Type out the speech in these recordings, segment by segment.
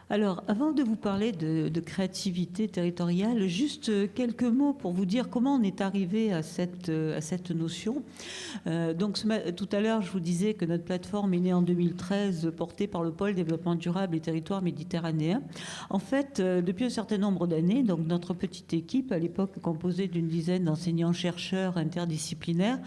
Alors, avant de vous parler de créativité territoriale, juste quelques mots pour vous dire comment on est arrivé à cette notion. Donc, tout à l'heure, je vous disais que notre plateforme est née en 2013, portée par le pôle développement durable et territoire méditerranéen. En fait, depuis un certain nombre d'années, donc notre petite équipe, à l'époque composée d'une dizaine d'enseignants-chercheurs interdisciplinaires,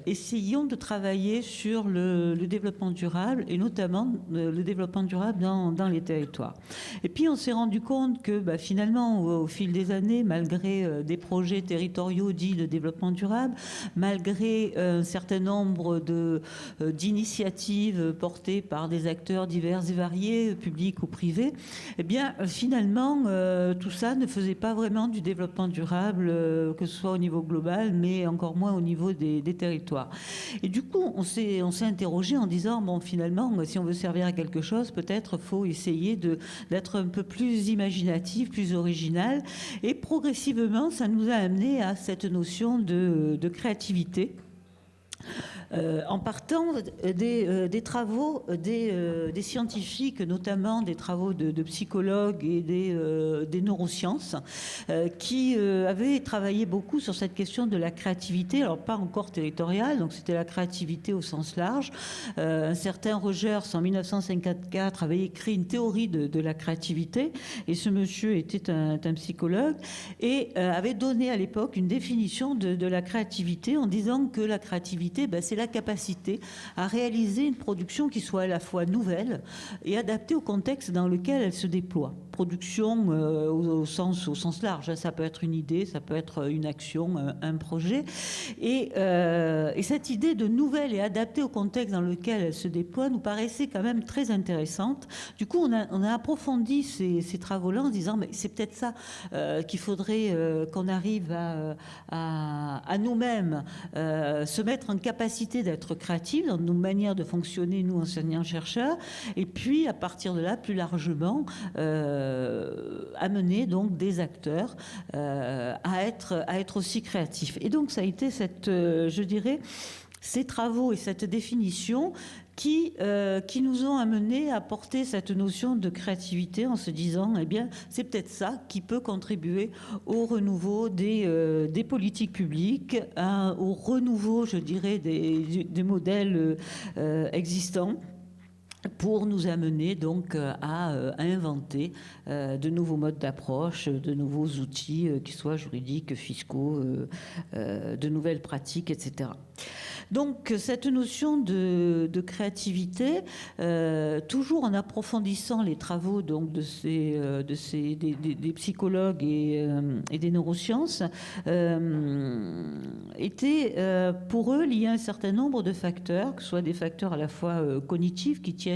essayons de travailler sur le développement durable et notamment le développement durable dans les territoires. Et puis on s'est rendu compte que finalement, au fil des années, malgré des projets territoriaux dits de développement durable, malgré un certain nombre d'initiatives portées par des acteurs divers et variés, publics ou privés, eh bien finalement, tout ça ne faisait pas vraiment du développement durable, que ce soit au niveau global, mais encore moins au niveau des territoires. Et du coup, on s'est interrogé en disant, bon, finalement, si on veut servir à quelque chose, peut-être faut essayer d'être un peu plus imaginatif, plus original. Et progressivement, ça nous a amené à cette notion de créativité. En partant des travaux des scientifiques, notamment des travaux de psychologues et des neurosciences, qui avaient travaillé beaucoup sur cette question de la créativité, alors pas encore territoriale, donc c'était la créativité au sens large. Un certain Rogers, en 1954, avait écrit une théorie de la créativité, et ce monsieur était un psychologue, et avait donné à l'époque une définition de la créativité en disant que la créativité, c'est la capacité à réaliser une production qui soit à la fois nouvelle et adaptée au contexte dans lequel elle se déploie. Production au sens large, ça peut être une idée, ça peut être une action, un projet. Et cette idée de nouvelle et adaptée au contexte dans lequel elle se déploie nous paraissait quand même très intéressante. Du coup, on a approfondi ces travaux-là en disant, mais c'est peut-être ça qu'il faudrait qu'on arrive à nous-mêmes se mettre en capacité d'être créatifs dans nos manières de fonctionner, nous, enseignants-chercheurs, et puis, à partir de là, plus largement, amener donc des acteurs à être aussi créatifs. Et donc, ça a été je dirais, ces travaux et cette définition qui nous ont amenés à porter cette notion de créativité en se disant, eh bien, c'est peut-être ça qui peut contribuer au renouveau des politiques publiques, au renouveau, je dirais, des modèles existants, pour nous amener donc à inventer de nouveaux modes d'approche, de nouveaux outils, qu'ils soient juridiques, fiscaux, de nouvelles pratiques, etc. Donc cette notion de créativité, toujours en approfondissant les travaux donc des psychologues et des neurosciences, était pour eux lié à un certain nombre de facteurs, que ce soit des facteurs à la fois cognitifs qui tiennent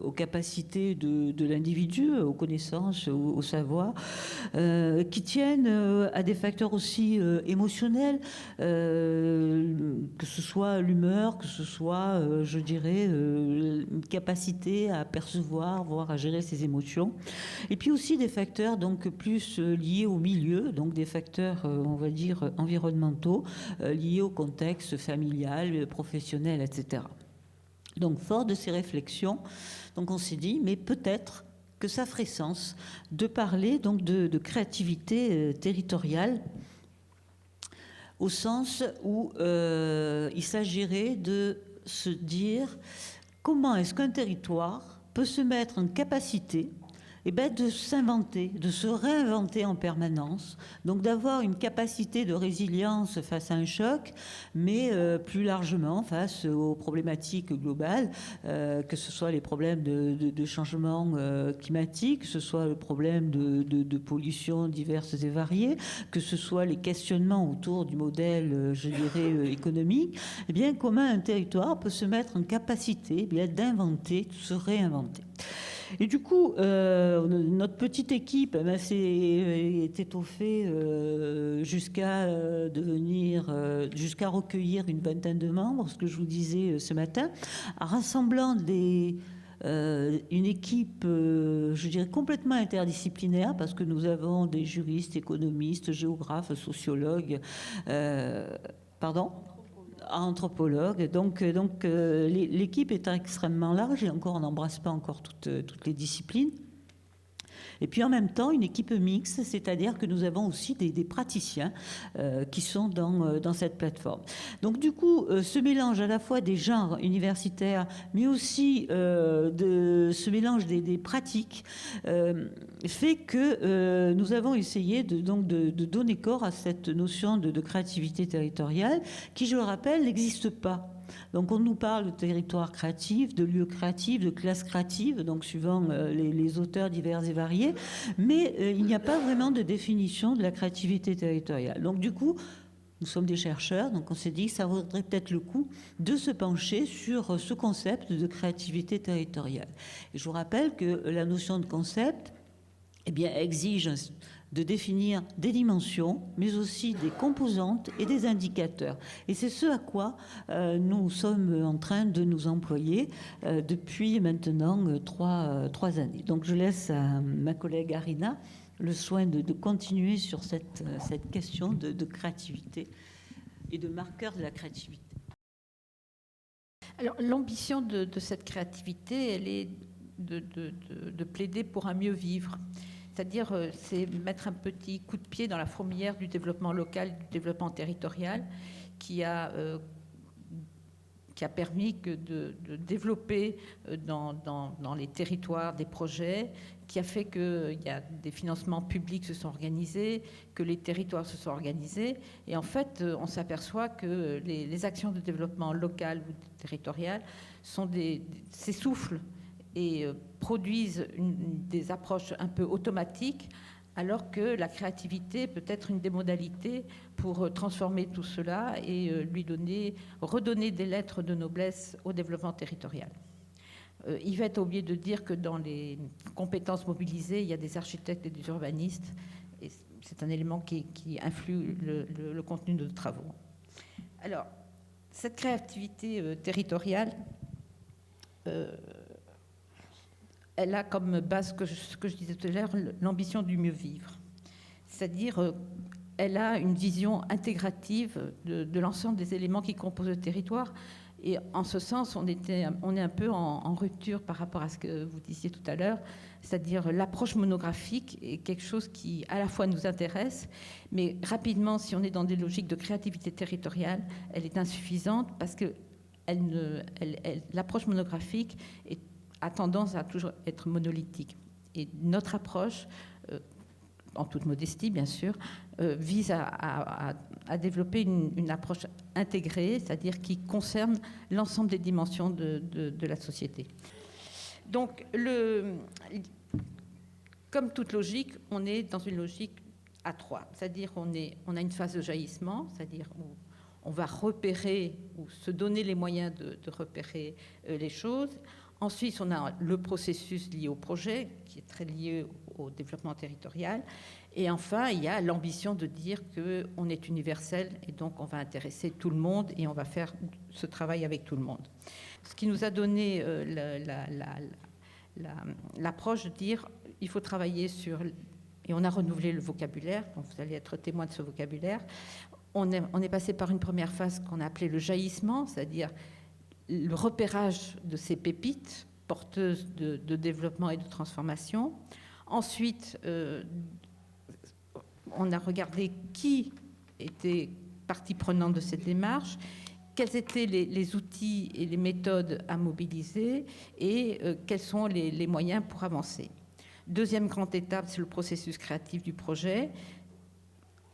aux capacités de l'individu, aux connaissances, au savoir, qui tiennent à des facteurs aussi émotionnels, que ce soit l'humeur, que ce soit, je dirais, une capacité à percevoir, voire à gérer ses émotions. Et puis aussi des facteurs donc plus liés au milieu, donc des facteurs, on va dire, environnementaux, liés au contexte familial, professionnel, etc. Donc, fort de ces réflexions, donc on s'est dit, mais peut-être que ça ferait sens de parler donc de créativité territoriale, au sens où il s'agirait de se dire comment est-ce qu'un territoire peut se mettre en capacité de s'inventer, de se réinventer en permanence, donc d'avoir une capacité de résilience face à un choc, mais plus largement face aux problématiques globales, que ce soit les problèmes de changement climatique, que ce soit le problème de pollution diverses et variées, que ce soit les questionnements autour du modèle, je dirais, économique, eh bien, comment un territoire peut se mettre en capacité d'inventer, de se réinventer. Et du coup, notre petite équipe s'est étoffée jusqu'à jusqu'à recueillir une vingtaine de membres, ce que je vous disais ce matin, en rassemblant une équipe, je dirais, complètement interdisciplinaire, parce que nous avons des juristes, économistes, géographes, sociologues. Pardon ? anthropologue. Donc l'équipe est extrêmement large et encore, on n'embrasse pas encore toutes les disciplines. Et puis en même temps, une équipe mixte, c'est-à-dire que nous avons aussi des praticiens qui sont dans cette plateforme. Donc du coup, ce mélange à la fois des genres universitaires, mais aussi ce mélange des pratiques, fait que nous avons essayé de donner corps à cette notion de créativité territoriale, qui, je le rappelle, n'existe pas. Donc on nous parle de territoire créatif, de lieux créatifs, de classes créatives, donc suivant les auteurs divers et variés, mais il n'y a pas vraiment de définition de la créativité territoriale. Donc du coup, nous sommes des chercheurs, donc on s'est dit que ça vaudrait peut-être le coup de se pencher sur ce concept de créativité territoriale. Et je vous rappelle que la notion de concept, eh bien, exige de définir des dimensions, mais aussi des composantes et des indicateurs. Et c'est ce à quoi nous sommes en train de nous employer depuis maintenant trois années. Donc je laisse à ma collègue Arina le soin de continuer sur cette question de créativité et de marqueurs de la créativité. Alors l'ambition de cette créativité, elle est de plaider pour un mieux vivre. C'est-à-dire, c'est mettre un petit coup de pied dans la fourmilière du développement local, du développement territorial, qui a permis de développer dans les territoires des projets, qui a fait qu'il y a des financements publics se sont organisés, que les territoires se sont organisés. Et en fait, on s'aperçoit que les actions de développement local ou territorial s'essoufflent et produisent des approches un peu automatiques, alors que la créativité peut être une des modalités pour transformer tout cela et redonner des lettres de noblesse au développement territorial. Yvette a oublié de dire que dans les compétences mobilisées, il y a des architectes et des urbanistes, et c'est un élément qui influe le contenu de nos travaux. Alors, cette créativité territoriale, elle a comme base ce que je disais tout à l'heure, l'ambition du mieux vivre. C'est-à-dire, elle a une vision intégrative de l'ensemble des éléments qui composent le territoire. Et en ce sens, on est un peu en rupture par rapport à ce que vous disiez tout à l'heure, c'est-à-dire l'approche monographique est quelque chose qui à la fois nous intéresse, mais rapidement, si on est dans des logiques de créativité territoriale, elle est insuffisante parce que l'approche monographique a tendance à toujours être monolithique. Et notre approche, en toute modestie bien sûr, vise à développer une approche intégrée, c'est-à-dire qui concerne l'ensemble des dimensions de la société. Donc, comme toute logique, on est dans une logique à trois, c'est-à-dire on a une phase de jaillissement, c'est-à-dire où on va repérer ou se donner les moyens de repérer les choses. Ensuite, on a le processus lié au projet, qui est très lié au développement territorial. Et enfin, il y a l'ambition de dire qu'on est universel et donc on va intéresser tout le monde et on va faire ce travail avec tout le monde. Ce qui nous a donné l'approche de dire il faut travailler sur... Et on a renouvelé le vocabulaire, donc vous allez être témoin de ce vocabulaire. On est passé par une première phase qu'on a appelée le jaillissement, c'est-à-dire le repérage de ces pépites porteuses de développement et de transformation. Ensuite, on a regardé qui était partie prenante de cette démarche, quels étaient les outils et les méthodes à mobiliser et quels sont les moyens pour avancer. Deuxième grande étape, c'est le processus créatif du projet,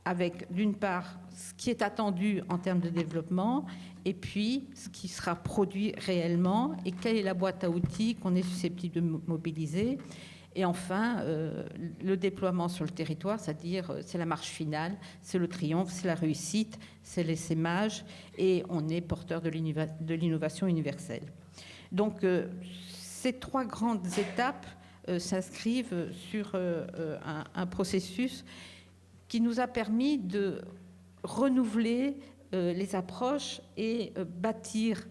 avec d'une part ce qui est attendu en termes de développement et puis ce qui sera produit réellement et quelle est la boîte à outils qu'on est susceptible de mobiliser. Et enfin, le déploiement sur le territoire, c'est-à-dire c'est la marche finale, c'est le triomphe, c'est la réussite, c'est l'essaimage et on est porteur de l'innovation universelle. Donc ces trois grandes étapes s'inscrivent sur un processus qui nous a permis de renouveler les approches et bâtir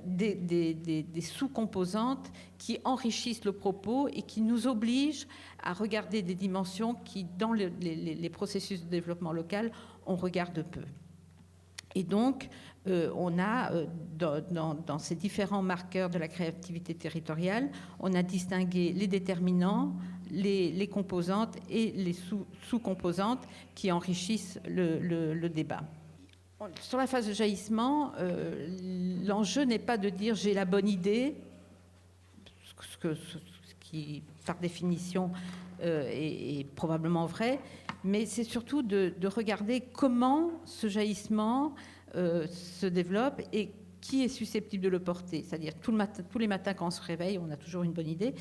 des sous-composantes qui enrichissent le propos et qui nous obligent à regarder des dimensions qui, dans les processus de développement local, on regarde peu. Et donc, on a, dans ces différents marqueurs de la créativité territoriale, on a distingué les déterminants, les composantes et les sous-composantes qui enrichissent le débat. Sur la phase de jaillissement, l'enjeu n'est pas de dire j'ai la bonne idée, ce qui, par définition, est probablement vrai, mais c'est surtout de regarder comment ce jaillissement se développe et qui est susceptible de le porter. C'est-à-dire tous les matins quand on se réveille, on a toujours une bonne idée,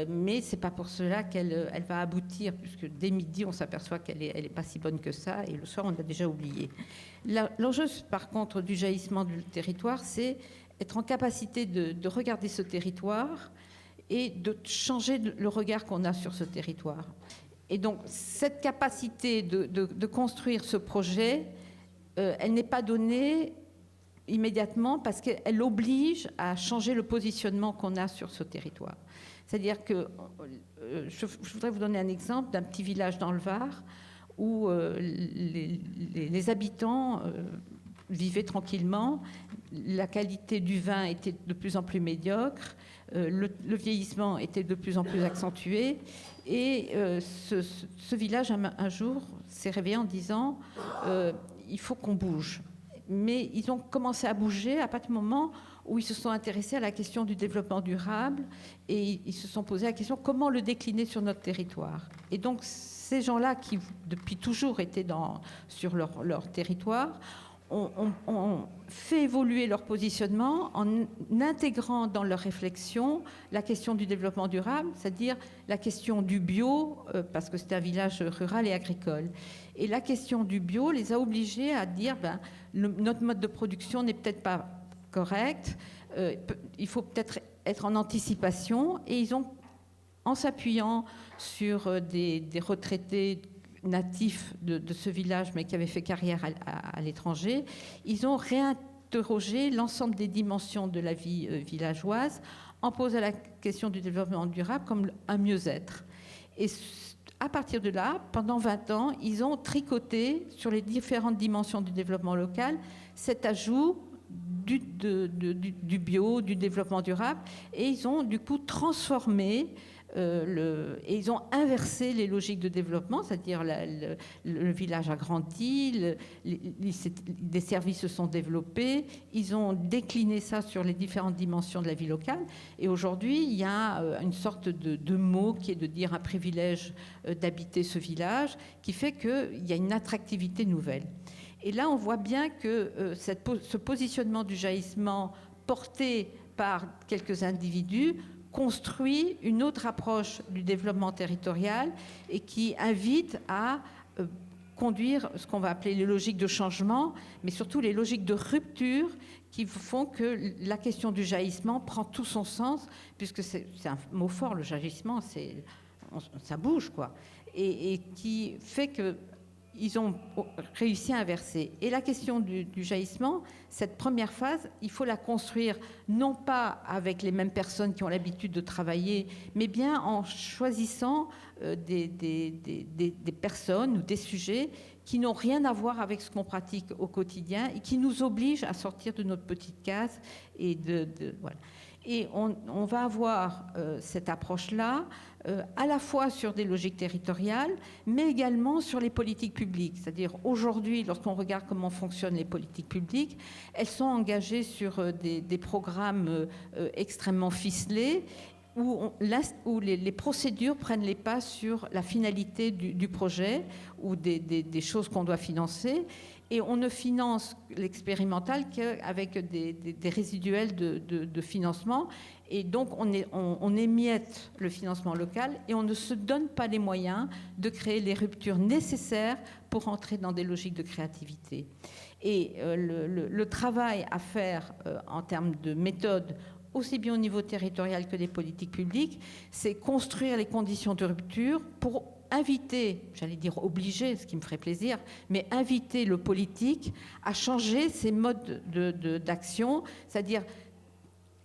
mais c'est pas pour cela qu'elle va aboutir, puisque dès midi, on s'aperçoit qu'elle est pas si bonne que ça, et le soir, on l'a déjà oublié. L'enjeu, par contre, du jaillissement du territoire, c'est être en capacité de regarder ce territoire et de changer le regard qu'on a sur ce territoire. Et donc, cette capacité de construire ce projet, elle n'est pas donnée immédiatement parce qu'elle oblige à changer le positionnement qu'on a sur ce territoire. C'est-à-dire que, je voudrais vous donner un exemple d'un petit village dans le Var où les habitants vivaient tranquillement, la qualité du vin était de plus en plus médiocre, le vieillissement était de plus en plus accentué, et ce village, un jour, s'est réveillé en disant il faut qu'on bouge. Mais ils ont commencé à bouger à partir du moment où ils se sont intéressés à la question du développement durable et ils se sont posé la question comment le décliner sur notre territoire. Et donc ces gens-là qui depuis toujours étaient sur leur territoire ont fait évoluer leur positionnement en intégrant dans leur réflexion la question du développement durable, c'est-à-dire la question du bio, parce que c'est un village rural et agricole. Et la question du bio les a obligés à dire notre mode de production n'est peut-être pas correct, il faut peut-être être en anticipation. Et ils ont, en s'appuyant sur des retraités natifs de ce village, mais qui avaient fait carrière à l'étranger, ils ont réinterrogé l'ensemble des dimensions de la vie villageoise en posant la question du développement durable comme un mieux-être. Et à partir de là, pendant 20 ans, ils ont tricoté sur les différentes dimensions du développement local cet ajout du bio, du développement durable, et ils ont du coup transformé et ils ont inversé les logiques de développement, c'est-à-dire le village a grandi, des services se sont développés, ils ont décliné ça sur les différentes dimensions de la vie locale. Et aujourd'hui, il y a une sorte de mot qui est de dire un privilège d'habiter ce village, qui fait qu'il y a une attractivité nouvelle. Et là, on voit bien que ce positionnement du jaillissement porté par quelques individus construit une autre approche du développement territorial et qui invite à conduire ce qu'on va appeler les logiques de changement, mais surtout les logiques de rupture qui font que la question du jaillissement prend tout son sens, puisque c'est un mot fort, le jaillissement, ça bouge, quoi, et qui fait que ils ont réussi à inverser. Et la question du jaillissement, cette première phase, il faut la construire non pas avec les mêmes personnes qui ont l'habitude de travailler, mais bien en choisissant des personnes ou des sujets qui n'ont rien à voir avec ce qu'on pratique au quotidien et qui nous obligent à sortir de notre petite case. Et voilà. Et on va avoir cette approche-là à la fois sur des logiques territoriales, mais également sur les politiques publiques. C'est-à-dire aujourd'hui, lorsqu'on regarde comment fonctionnent les politiques publiques, elles sont engagées sur des programmes extrêmement ficelés où les procédures prennent les pas sur la finalité du projet ou des choses qu'on doit financer. Et on ne finance l'expérimental qu'avec des résiduels de financement. Et donc, on émiette le financement local et on ne se donne pas les moyens de créer les ruptures nécessaires pour entrer dans des logiques de créativité. Et le travail à faire en termes de méthode, aussi bien au niveau territorial que des politiques publiques, c'est construire les conditions de rupture pour inviter, j'allais dire obliger, ce qui me ferait plaisir, mais inviter le politique à changer ses modes d'action, c'est-à-dire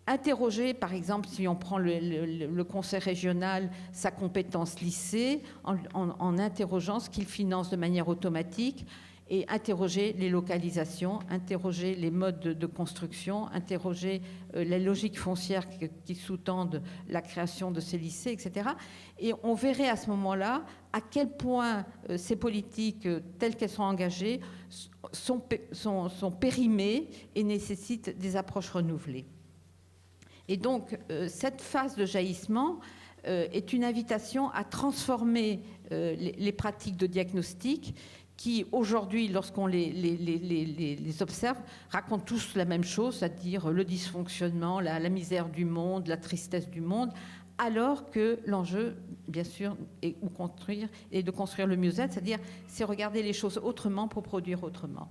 interroger, par exemple, si on prend le conseil régional, sa compétence lycée, en interrogeant ce qu'il finance de manière automatique et interroger les localisations, interroger les modes de construction, interroger les logiques foncières qui sous-tendent la création de ces lycées, etc. Et on verrait à ce moment-là à quel point ces politiques, telles qu'elles sont engagées, sont périmées et nécessitent des approches renouvelées. Et donc, cette phase de jaillissement est une invitation à transformer les pratiques de diagnostic qui, aujourd'hui, lorsqu'on les observe, racontent tous la même chose, c'est-à-dire le dysfonctionnement, la misère du monde, la tristesse du monde, alors que l'enjeu, bien sûr, est de construire le mieux-être, c'est-à-dire c'est regarder les choses autrement pour produire autrement.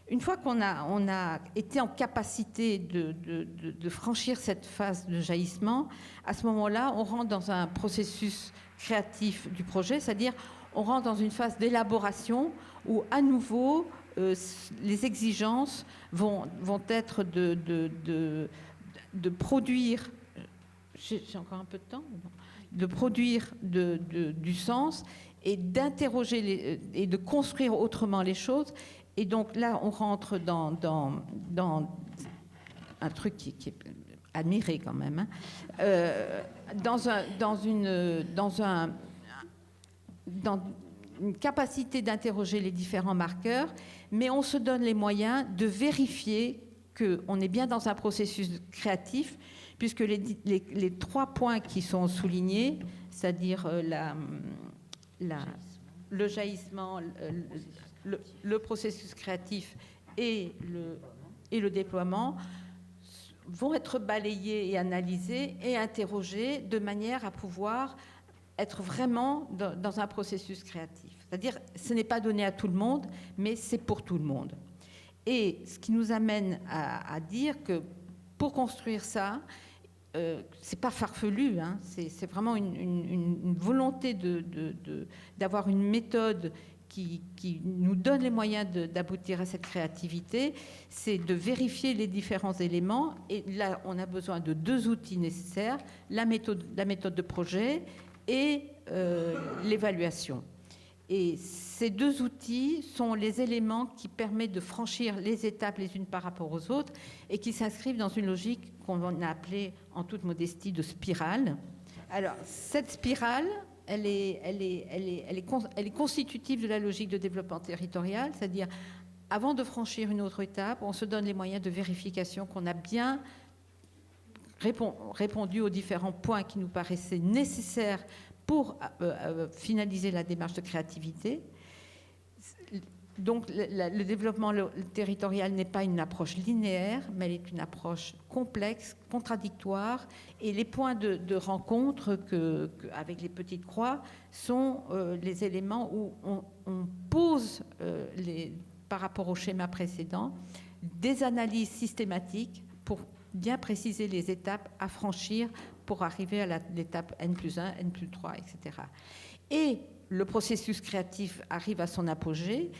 Une fois qu'on a été en capacité de franchir cette phase de jaillissement, à ce moment-là, on rentre dans un processus créatif du projet, c'est-à-dire on rentre dans une phase d'élaboration où, à nouveau, les exigences vont être de produire, j'ai encore un peu de temps, de produire du sens et d'interroger et de construire autrement les choses. Et donc là, on rentre dans un truc qui est admiré quand même, dans une capacité d'interroger les différents marqueurs, mais on se donne les moyens de vérifier qu'on est bien dans un processus créatif, puisque les 3 points qui sont soulignés, c'est-à-dire le jaillissement, le processus créatif et le déploiement, vont être balayés et analysés et interrogés de manière à pouvoir être vraiment dans un processus créatif. C'est-à-dire, ce n'est pas donné à tout le monde, mais c'est pour tout le monde. Et ce qui nous amène à dire que pour construire ça, c'est pas farfelu, hein, c'est vraiment une volonté d'avoir une méthode qui nous donne les moyens d'aboutir à cette créativité, c'est de vérifier les différents éléments. Et là, on a besoin de 2 outils nécessaires, la méthode de projet et l'évaluation. Et ces 2 outils sont les éléments qui permettent de franchir les étapes les unes par rapport aux autres et qui s'inscrivent dans une logique qu'on a appelée, en toute modestie, de spirale. Alors, cette spirale, elle est constitutive de la logique de développement territorial, c'est-à-dire, avant de franchir une autre étape, on se donne les moyens de vérification qu'on a bien répondu aux différents points qui nous paraissaient nécessaires pour finaliser la démarche de créativité. Donc, le développement territorial n'est pas une approche linéaire, mais elle est une approche complexe, contradictoire. Et les points de rencontre avec les petites croix sont les éléments où on pose, par rapport au schéma précédent, des analyses systématiques pour bien préciser les étapes à franchir pour arriver à l'étape N+1, N+3, etc. Et le processus créatif arrive à son apogée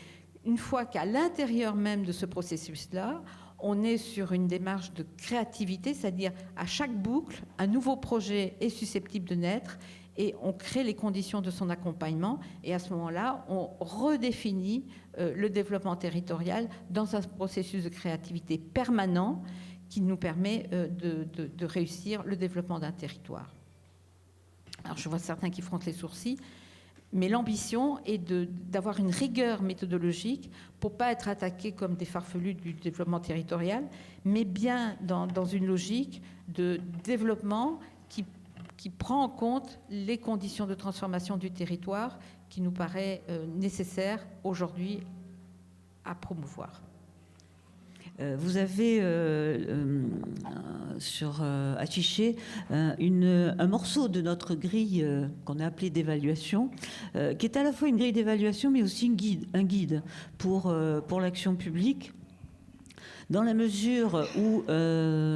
une fois qu'à l'intérieur même de ce processus-là, on est sur une démarche de créativité, c'est-à-dire à chaque boucle, un nouveau projet est susceptible de naître et on crée les conditions de son accompagnement. Et à ce moment-là, on redéfinit le développement territorial dans un processus de créativité permanent qui nous permet de réussir le développement d'un territoire. Alors, je vois certains qui frontent les sourcils, mais l'ambition est d'avoir une rigueur méthodologique pour ne pas être attaqué comme des farfelus du développement territorial, mais bien dans une logique de développement qui prend en compte les conditions de transformation du territoire qui nous paraît nécessaire aujourd'hui à promouvoir. Vous avez affiché un morceau de notre grille qu'on a appelée d'évaluation, qui est à la fois une grille d'évaluation, mais aussi un guide pour l'action publique. dans la mesure où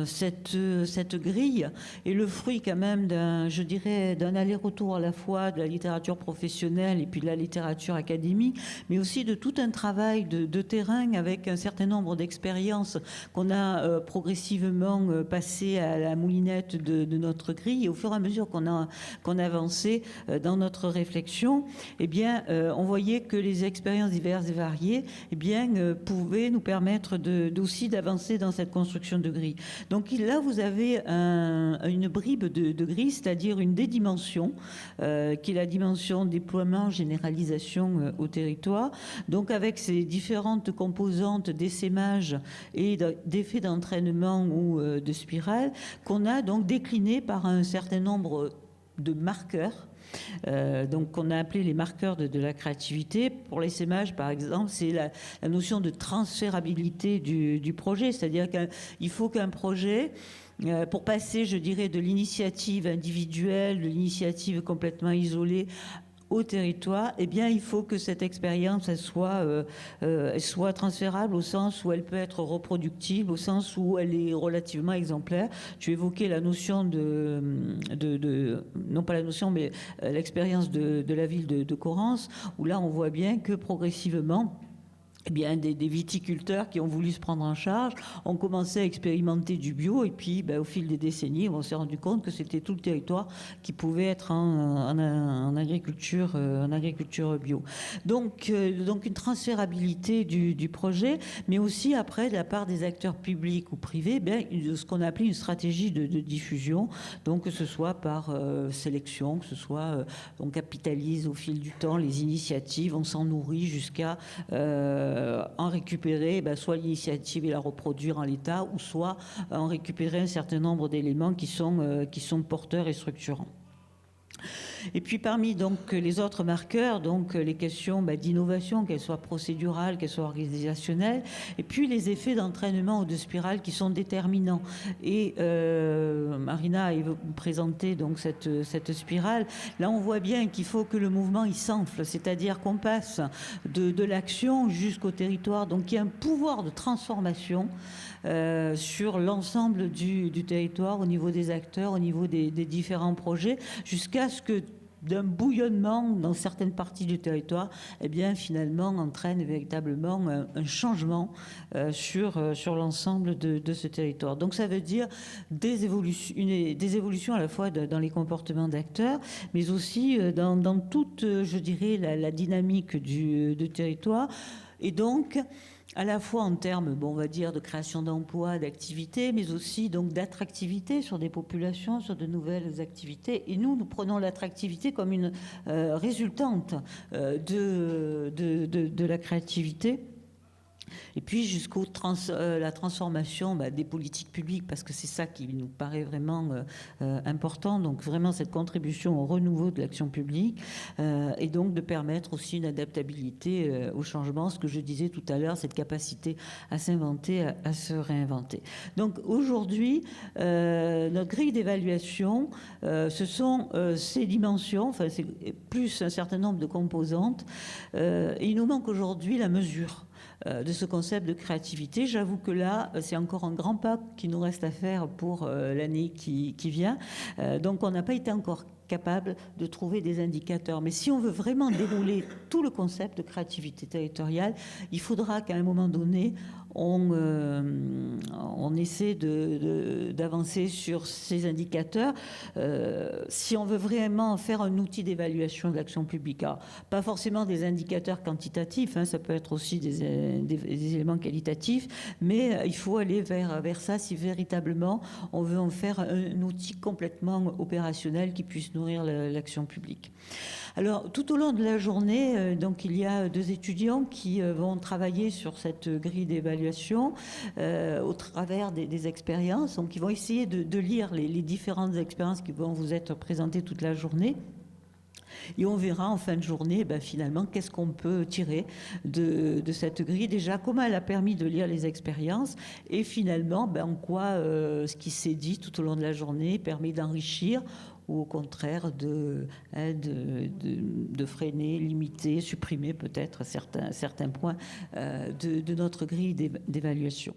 cette grille est le fruit quand même je dirais, d'un aller-retour à la fois de la littérature professionnelle et puis de la littérature académique, mais aussi de tout un travail de terrain avec un certain nombre d'expériences qu'on a progressivement passées à la moulinette de notre grille. Et au fur et à mesure qu'on avançait dans notre réflexion, eh bien, on voyait que les expériences diverses et variées, eh bien, pouvaient nous permettre aussi d'avancer dans cette construction de grille. Donc là, vous avez une bribe de grille, c'est-à-dire une dédimension, qui est la dimension déploiement, généralisation au territoire. Donc avec ces différentes composantes d'essaimage et d'effets d'entraînement ou de spirale, qu'on a donc décliné par un certain nombre de marqueurs. Donc qu'on a appelé les marqueurs de la créativité. Pour l'essaimage, par exemple, c'est la notion de transférabilité du projet, c'est-à-dire qu'il faut qu'un projet, pour passer, je dirais, de l'initiative individuelle, de l'initiative complètement isolée au territoire, eh bien, il faut que cette expérience elle soit transférable au sens où elle peut être reproductible, au sens où elle est relativement exemplaire. Tu évoquais la notion non pas la notion, mais l'expérience de la ville de Correns, où là, on voit bien que progressivement, eh bien, des viticulteurs qui ont voulu se prendre en charge ont commencé à expérimenter du bio, et puis au fil des décennies, on s'est rendu compte que c'était tout le territoire qui pouvait être en agriculture bio. Donc une transférabilité du projet, mais aussi après de la part des acteurs publics ou privés, ce qu'on a appelé une stratégie de diffusion, donc que ce soit par sélection, que ce soit on capitalise au fil du temps les initiatives, on s'en nourrit jusqu'à en récupérer soit l'initiative et la reproduire en l'état, ou soit en récupérer un certain nombre d'éléments qui sont porteurs et structurants. Et puis parmi donc les autres marqueurs, donc les questions d'innovation, qu'elles soient procédurales, qu'elles soient organisationnelles, et puis les effets d'entraînement ou de spirale qui sont déterminants. Et Marina a présenté donc cette spirale. Là, on voit bien qu'il faut que le mouvement il s'enfle, c'est-à-dire qu'on passe de l'action jusqu'au territoire. Donc il y a un pouvoir de transformation sur l'ensemble du territoire, au niveau des acteurs, au niveau des différents projets, jusqu'à ce que d'un bouillonnement dans certaines parties du territoire, eh bien finalement entraîne véritablement un changement sur l'ensemble de ce territoire. Donc ça veut dire des évolutions à la fois dans les comportements d'acteurs, mais aussi dans toute, je dirais, la dynamique du territoire. Et donc, à la fois en termes, on va dire, de création d'emplois, d'activités, mais aussi donc d'attractivité sur des populations, sur de nouvelles activités. Et nous prenons l'attractivité comme une résultante de la créativité. Et puis jusqu'au la transformation des politiques publiques, parce que c'est ça qui nous paraît vraiment important. Donc vraiment cette contribution au renouveau de l'action publique, et donc de permettre aussi une adaptabilité au changement, ce que je disais tout à l'heure, cette capacité à s'inventer, à se réinventer. Donc aujourd'hui, notre grille d'évaluation, ce sont ces dimensions, enfin c'est plus un certain nombre de composantes, et il nous manque aujourd'hui la mesure de ce concept de créativité. J'avoue que là, c'est encore un grand pas qui nous reste à faire pour l'année qui vient. Donc, on n'a pas été encore capable de trouver des indicateurs. Mais si on veut vraiment dérouler tout le concept de créativité territoriale, il faudra qu'à un moment donné, on essaie d'avancer sur ces indicateurs si on veut vraiment faire un outil d'évaluation de l'action publique. Alors, pas forcément des indicateurs quantitatifs, ça peut être aussi des éléments qualitatifs, mais il faut aller vers ça si véritablement on veut en faire un outil complètement opérationnel qui puisse nourrir l'action publique. Alors, tout au long de la journée, donc, il y a 2 étudiants qui vont travailler sur cette grille d'évaluation au travers des expériences. Donc, ils vont essayer de lire les différentes expériences qui vont vous être présentées toute la journée. Et on verra en fin de journée, finalement, qu'est-ce qu'on peut tirer de cette grille. Déjà, comment elle a permis de lire les expériences, et finalement, en quoi ce qui s'est dit tout au long de la journée permet d'enrichir ou au contraire de freiner, limiter, supprimer peut-être certains points de notre grille d'évaluation.